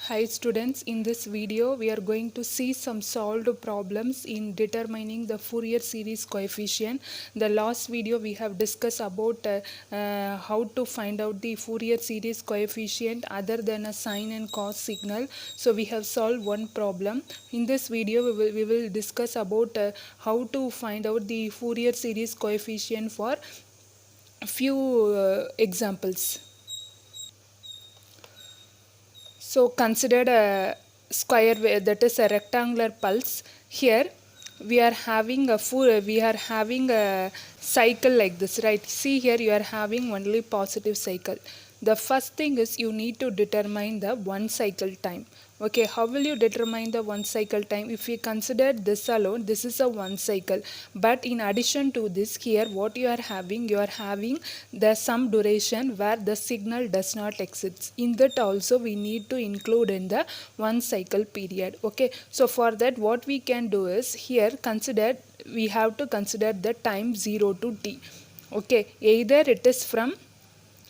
Hi students, in this video we are going to see some solved problems in determining the Fourier series coefficient. The last video we have discussed about how to find out the Fourier series coefficient other than a sine and cos signal. So we have solved one problem. In this video we will discuss about how to find out the Fourier series coefficient for few examples. So consider a square that is a rectangular pulse. Here we are having a cycle like this, right? See here you are having only positive cycle. The first thing is you need to determine the one cycle time. Okay, how will you determine the one cycle time? If we consider this alone, this is a one cycle. But in addition to this, here what you are having the some duration where the signal does not exist. In that also we need to include in the one cycle period. Okay, so for that what we can do is here we have to consider the time 0 to t. Okay, either it is from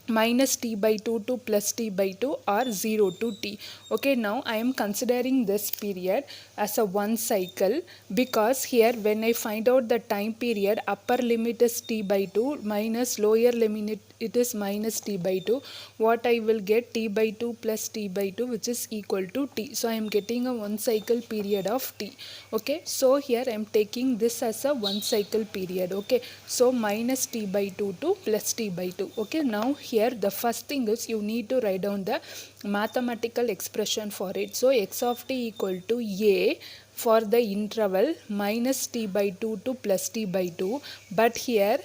minus t by 2 to plus t by 2 or 0 to t. Okay, now I am considering this period as a one cycle because here when I find out the time period, upper limit is t by 2 minus lower limit it is minus t by 2. What I will get t by 2 plus t by 2 which is equal to t. So I am getting a one cycle period of t. Okay, so here I am taking this as a one cycle period. Okay, so minus t by 2 to plus t by 2. Okay, now here the first thing is you need to write down the mathematical expression for it. So x of t equal to a for the interval minus t by 2 to plus t by 2, but here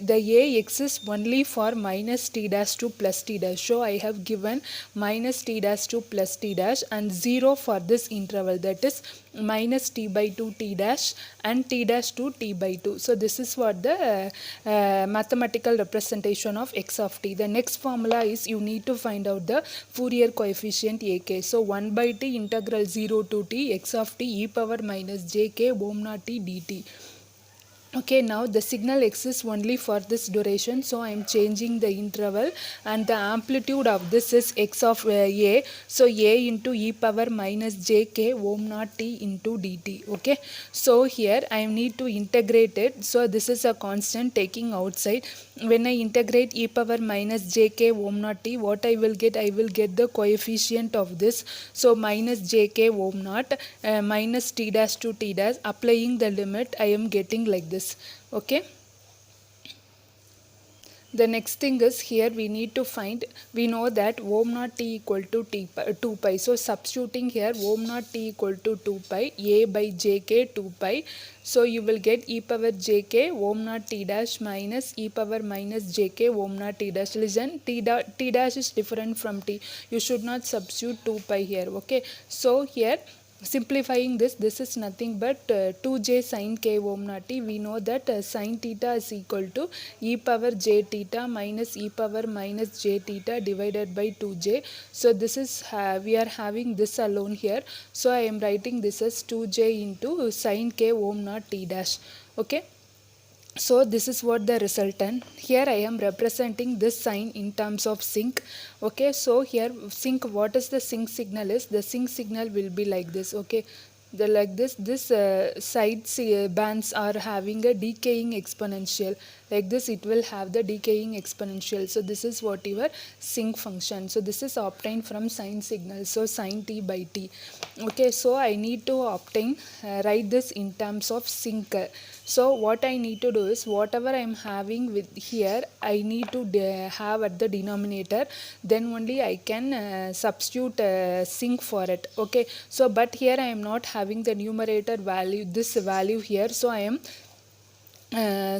the a exists only for minus t dash to plus t dash. So I have given minus t dash to plus t dash and 0 for this interval, that is minus t by 2 t dash and t dash to t by 2. So this is what the mathematical representation of x of t. The next formula is you need to find out the Fourier coefficient ak. So 1 by t integral 0 to t x of t e power minus jk ohm naught t dt. Okay, now the signal exists only for this duration, so I am changing the interval and the amplitude of this is x of a, so a into e power minus jk ohm naught t into dt. Okay, so here I need to integrate it, so this is a constant taking outside. When I integrate e power minus jk ohm naught t, what I will get the coefficient of this, so minus jk ohm naught minus t dash to t dash, applying the limit I am getting like this. Okay, the next thing is here we need to find, we know that ohm naught t equal to 2 pi, so substituting here ohm naught t equal to 2 pi a by jk 2 pi, so you will get e power jk ohm naught t dash minus e power minus jk ohm naught t dash. Listen, t dash is different from t, you should not substitute 2 pi here. Okay, so here simplifying this is nothing but 2j sin k ohm naught t. We know that sin theta is equal to e power j theta minus e power minus j theta divided by 2j. So this is we are having this alone here, so I am writing this as 2j into sin k ohm naught t dash. Okay, so this is what the resultant. Here I am representing this sign in terms of sync. Okay, so here sync, what is the sync signal is, the sync signal will be like this. Okay, the like this side bands are having a decaying exponential, like this it will have the decaying exponential. So this is what your sync function, so this is obtained from sine signal, so sin t by t. Okay, so I need to obtain write this in terms of sync. So what I need to do is whatever I am having with here I need to have at the denominator, then only I can substitute sync for it. Okay, so but here I am not having the numerator value, this value here, so I am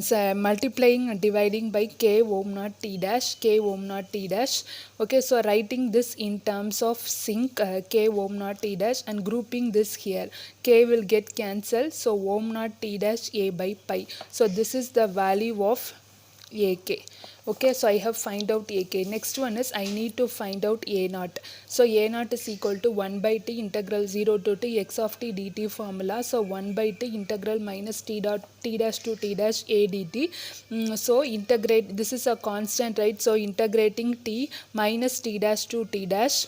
so multiplying and dividing by k ohm naught t dash, k ohm naught t dash. Okay, so writing this in terms of sync k ohm naught t dash and grouping this here, k will get cancelled, so ohm naught t dash a by pi. So this is the value of ak. Okay, so I have find out ak. Next one is I need to find out a naught. So a naught is equal to 1 by t integral 0 to t x of t dt formula. So 1 by t integral minus t dot t dash to t dash a dt. So integrate, this is a constant, right? So integrating t minus t dash to t dash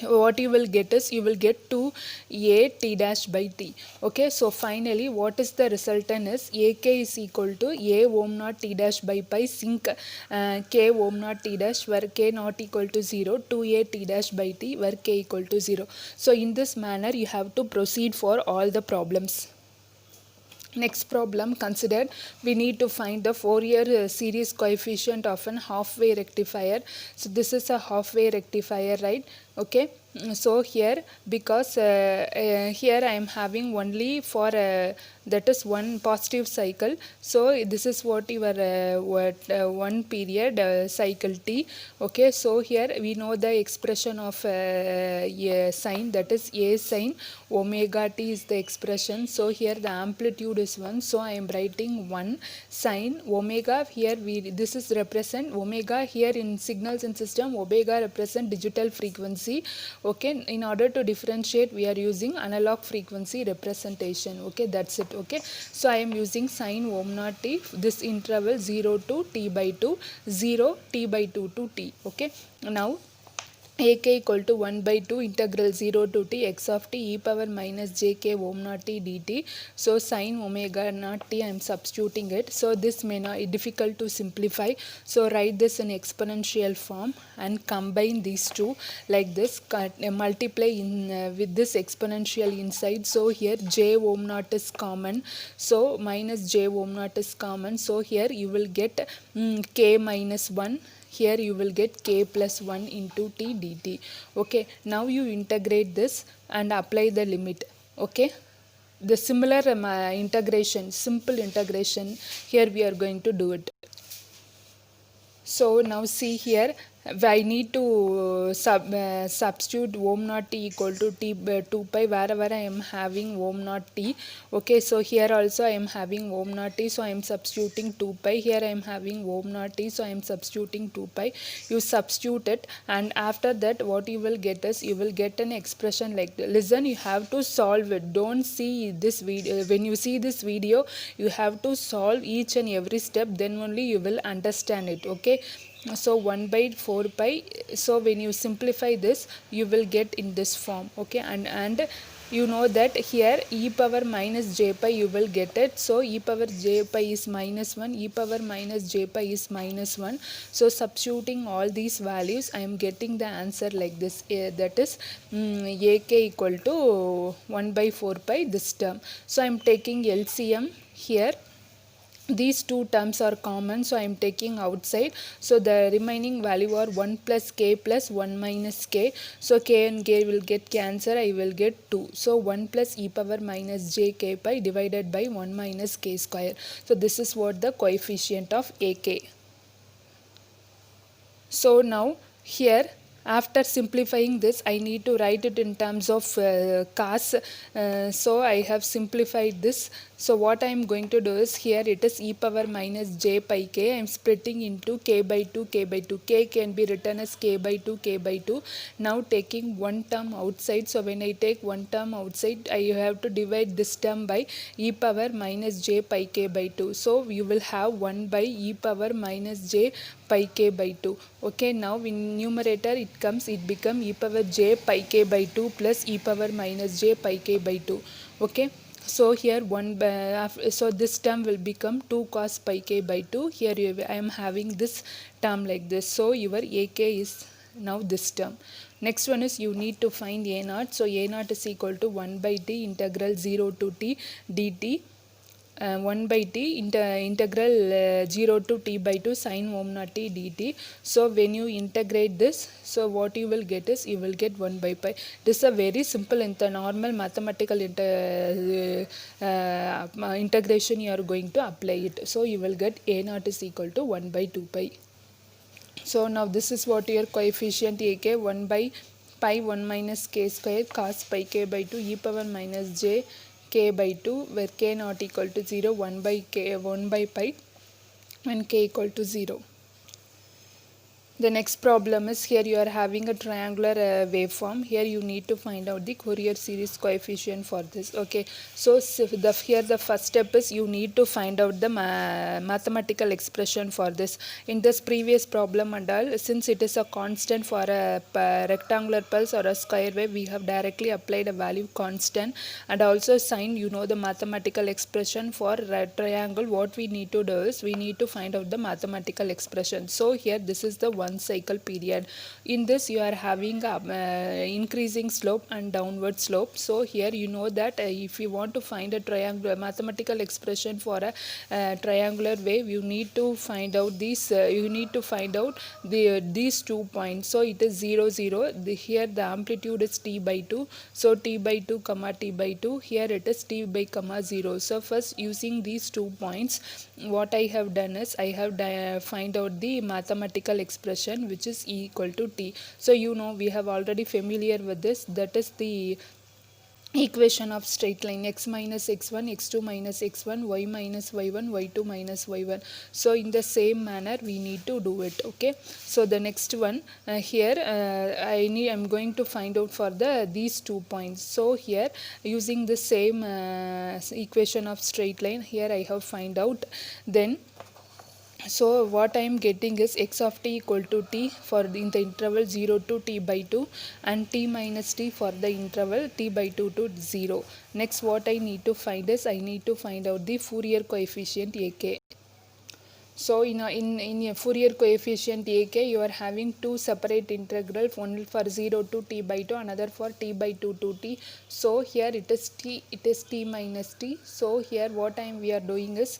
what you will get is you will get 2a t dash by t. Okay, so finally what is the resultant is ak is equal to a ohm naught t dash by pi sinc k ohm naught t dash where k not equal to 0, 2a t dash by t where k equal to 0. So in this manner you have to proceed for all the problems. Next problem considered, we need to find the Fourier series coefficient of an half-wave rectifier. So this is a half-wave rectifier, right? Okay, so here because here I am having only for that is one positive cycle, so this is what your one period cycle t. Okay, so here we know the expression of a sine, that is a sine omega t is the expression. So here the amplitude is 1, so I am writing 1 sine omega. Here this is represent omega, here in signals in system omega represent digital frequency. Okay, in order to differentiate we are using analog frequency representation. Okay, that's it. Okay, so I am using sine ohm naught t, this interval 0 to t by 2, 0 t by 2 to t. Okay, now ak equal to 1 by 2 integral 0 to t x of t e power minus jk ohm naught t dt. So sin omega naught t I am substituting it. So this may not be difficult to simplify. So write this in exponential form and combine these two like this. Multiply in with this exponential inside. So here j ohm naught is common. So minus j ohm naught is common. So here you will get k minus 1. Here you will get k plus 1 into t dt. Okay, now you integrate this and apply the limit. Okay, the similar integration, simple integration, here we are going to do it. So now see here, I need to substitute ohm naught t equal to t 2 pi wherever I am having ohm naught t. Okay, so here also I am having ohm naught t, so I am substituting 2 pi. Here I am having ohm naught t, so I am substituting 2 pi. You substitute it, and after that what you will get is you will get an expression like this. Listen, you have to solve it. Don't see this video. When you see this video you have to solve each and every step, then only you will understand it. Okay, so 1 by 4 pi. So when you simplify this you will get in this form. Okay, and you know that here e power minus j pi you will get it. So e power j pi is minus 1, e power minus j pi is minus 1. So substituting all these values I am getting the answer like this, that is ak equal to 1 by 4 pi this term. So I am taking LCM here. These two terms are common, so I am taking outside. So the remaining value are 1 plus k plus 1 minus k. So k and k will get cancelled, I will get 2. So 1 plus e power minus j k pi divided by 1 minus k square. So this is what the coefficient of ak. So now here after simplifying this I need to write it in terms of cos. So I have simplified this. So what I am going to do is here it is e power minus j pi k. I am splitting into k by 2 k by 2. K can be written as k by 2 k by 2. Now taking one term outside. So when I take one term outside I have to divide this term by e power minus j pi k by 2. So you will have 1 by e power minus j pi k by 2. Okay, now in numerator it become e power j pi k by 2 plus e power minus j pi k by 2. Okay, so here so this term will become 2 cos pi k by 2. Here I am having this term like this. So your ak is now this term. Next one is you need to find a naught. So a naught is equal to 1 by t integral 0 to t dt. 1 by t integral 0 to t by 2 sin ohm naught t dt. So when you integrate this, so what you will get is you will get 1 by pi. This is a very simple normal mathematical integration you are going to apply it. So you will get a naught is equal to 1 by 2 pi. So now this is what your coefficient ak 1 by pi 1 minus k square cos pi k by 2 e power minus j k by 2 where k not equal to 0, 1 by k 1 by pi when k equal to 0. The next problem is here you are having a triangular waveform. Here you need to find out the Fourier series coefficient for this. Okay, so here the first step is you need to find out the mathematical expression for this. In this previous problem and all, since it is a constant for a rectangular pulse or a square wave, we have directly applied a value constant and also sign, you know, the mathematical expression for a triangle. What we need to do is we need to find out the mathematical expression. So here this is the one cycle period. In this you are having increasing slope and downward slope. So here you know that if you want to find a triangular mathematical expression for a triangular wave, you need to find out these these 2 points. So it is 0 0. Here the amplitude is t by 2, so t by 2 comma t by 2. Here it is t by comma 0. So first, using these 2 points, what I have done is I have find out the mathematical expression which is equal to t. So you know we have already familiar with this, that is the equation of straight line: x minus x1, x2 minus x1, y minus y1, y2 minus y1. So in the same manner we need to do it. Okay, so the next one, here I'm going to find out for these 2 points. So here using the same equation of straight line, here I have find out. Then so what I am getting is x of t equal to t for in the interval 0 to t by 2, and t minus t for the interval t by 2 to 0. Next what I need to find is I need to find out the Fourier coefficient ak. So in a Fourier coefficient ak, you are having two separate integrals, one for 0 to t by 2, another for t by 2 to t. So here it is t minus t. So here what we are doing is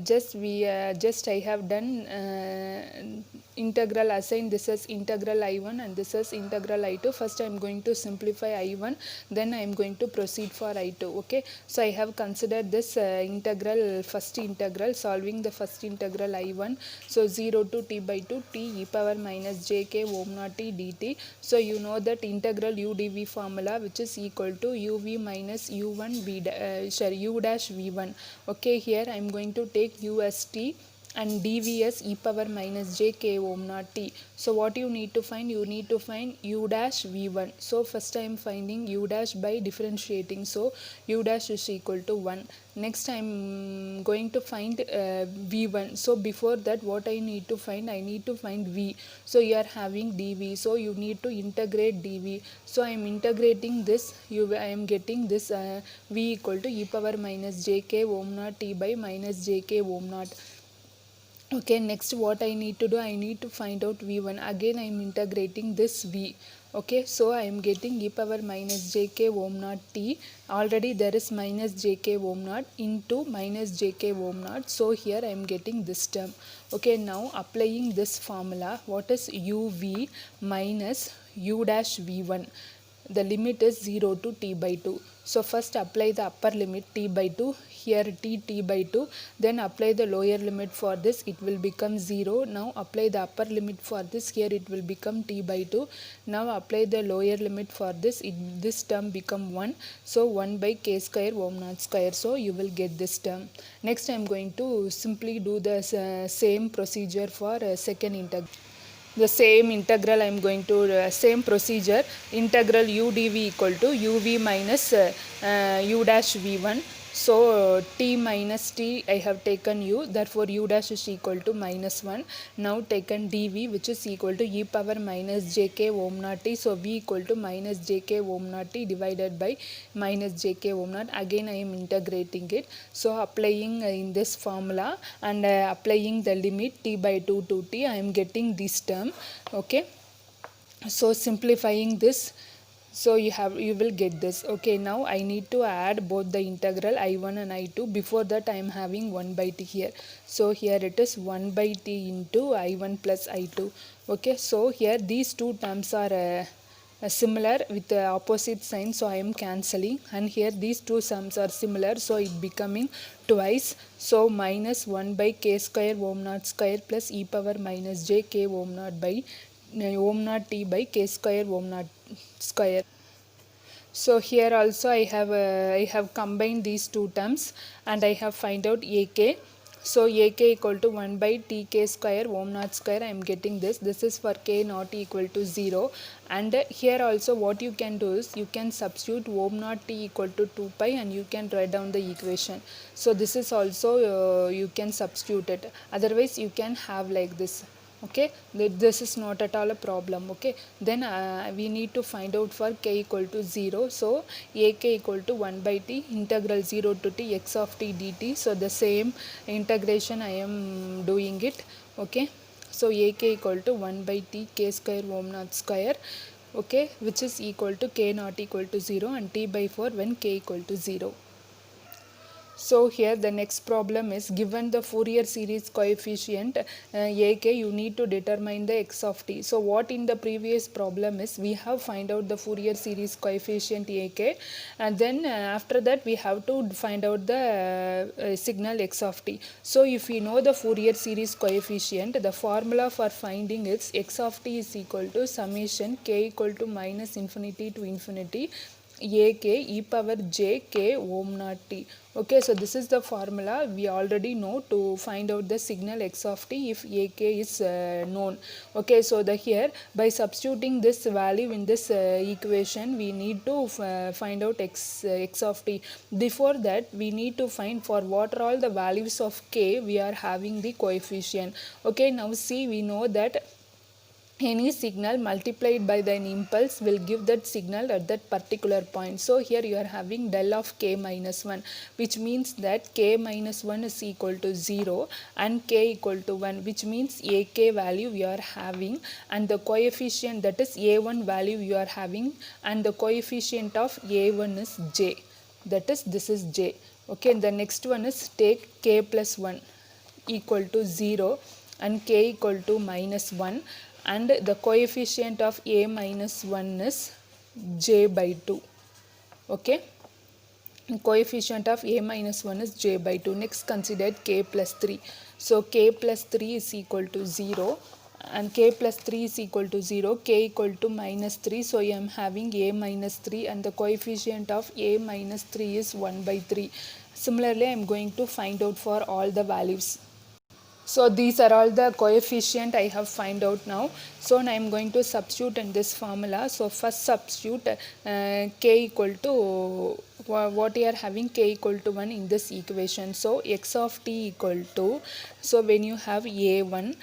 just I have done integral assign. This is integral I1 and this is integral I2. First I am going to simplify I1, then I am going to proceed for I2. Okay, so I have considered this first integral, solving the first integral I1. So 0 to t by 2 t e power minus jk ohm naught t dt. So you know that integral u dv formula, which is equal to uv minus u1 u dash v1. Okay, here I am going to take u as t and dv as e power minus j k ohm naught t. So what you need to find? You need to find u dash v1. So first I am finding u dash by differentiating. So u dash is equal to 1. Next I am going to find v1. So before that what I need to find? I need to find v. So you are having dv. So you need to integrate dv. So I am integrating this. I am getting this v equal to e power minus j k ohm naught t by minus j k ohm naught. Okay, next what I need to do? I need to find out v1. Again I am integrating this v. Okay, so I am getting e power minus jk ohm naught t. Already there is minus jk ohm naught into minus jk ohm naught. So here I am getting this term. Okay, now applying this formula, what is uv minus u dash v1? The limit is 0 to t by 2. So first apply the upper limit t by 2, here t by 2, then apply the lower limit for this, it will become 0. Now apply the upper limit for this, here it will become t by 2. Now apply the lower limit for this, this term become 1. So 1 by k square ohm naught square. So you will get this term. Next I am going to simply do the same procedure for second integral. The same integral I am going to same procedure, integral u dv equal to uv minus u dash v1. So t minus t I have taken u, therefore u dash is equal to minus 1. Now taken dv, which is equal to e power minus jk ohm naught t. So v equal to minus jk ohm naught t divided by minus jk ohm naught. Again I am integrating it. So applying in this formula and applying the limit t by 2 to t, I am getting this term. Okay, so simplifying this, so you will get this. Okay, now I need to add both the integral I1 and I2. Before that I am having 1 by t here. So here it is 1 by t into I1 plus I2. Okay, so here these two terms are similar with the opposite sign, so I am cancelling, and here these two sums are similar, so it becoming twice. So minus 1 by k square ohm naught square plus e power minus j k ohm naught by ohm naught t by k square ohm naught square. So here also I have combined these two terms and I have find out ak. So ak equal to 1 by tk square ohm naught square, I am getting this. This is for k not equal to 0. And here also what you can do is you can substitute ohm naught t equal to 2 pi and you can write down the equation. So this is also you can substitute it. Otherwise you can have like this. Okay, this is not at all a problem. Okay, then we need to find out for k equal to 0. So ak equal to 1 by t integral 0 to t x of t dt. So the same integration I am doing it. Okay, so ak equal to 1 by t k square ohm naught square, okay, which is equal to k not equal to 0 and t by 4 when k equal to 0. So here the next problem is given the Fourier series coefficient ak, you need to determine the x of t. So what in the previous problem is we have find out the Fourier series coefficient ak, and then after that we have to find out the signal x of t. So if we know the Fourier series coefficient, the formula for finding its x of t is equal to summation k equal to minus infinity to infinity ak e power j k ohm naught t. Okay, so this is the formula we already know to find out the signal x of t if ak is known. Okay, so the here by substituting this value in this equation we need to find out x of t. Before that we need to find for what are all the values of k we are having the coefficient. Okay, now see, we know that any signal multiplied by an impulse will give that signal at that particular point. So here you are having del of k minus 1, which means that k minus 1 is equal to 0 and k equal to 1, which means ak value you are having and the coefficient, that is a1 value you are having, and the coefficient of a1 is j, that is this is j. Okay, the next one is take k plus 1 equal to 0 and k equal to minus 1, and the coefficient of a minus 1 is j by 2. Okay, coefficient of a minus 1 is j by 2. Next consider k plus 3. So k plus 3 is equal to 0 and k plus 3 is equal to 0, k equal to minus 3. So I am having a minus 3 and the coefficient of a minus 3 is 1 by 3. Similarly, I am going to find out for all the values. So these are all the coefficient I have find out now. So now I am going to substitute in this formula. So first substitute k equal to what you are having, k equal to 1 in this equation. So x of t equal to, so when you have a1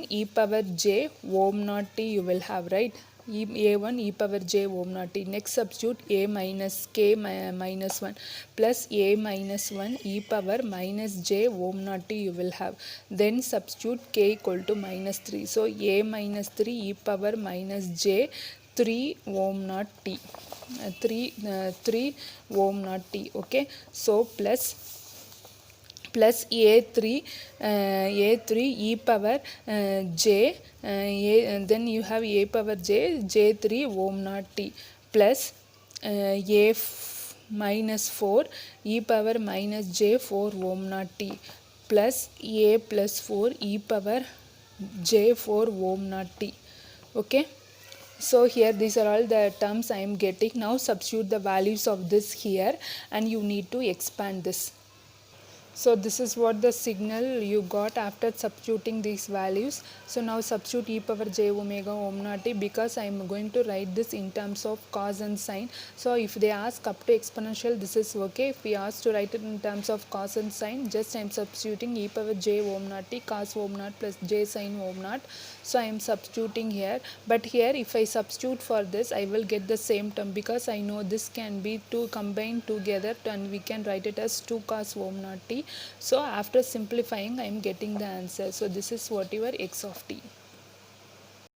e power j ohm naught t you will have, right? a1 e power j ohm naught t. Next substitute a minus k minus 1 plus a minus 1 e power minus j ohm naught t you will have. Then substitute k equal to minus 3. So a minus 3 e power minus j 3 ohm naught t. 3 ohm naught t. Okay, so plus a3 e power j then you have a power j3 ohm naught t plus a minus 4 e power minus j4 ohm naught t plus a plus 4 e power j4 ohm naught t. Okay, so here these are all the terms I am getting. Now substitute the values of this here and you need to expand this. So this is what the signal you got after substituting these values. So now substitute e power j omega ohm naught t, because I am going to write this in terms of cos and sine. So if they ask up to exponential, this is okay. If we ask to write it in terms of cos and sine, just I am substituting e power j ohm naught t cos ohm naught plus j sine ohm naught. So I am substituting here, but here if I substitute for this I will get the same term, because I know this can be 2 combined together and we can write it as 2 cos ohm naught t. So after simplifying I am getting the answer. So this is what your x of t.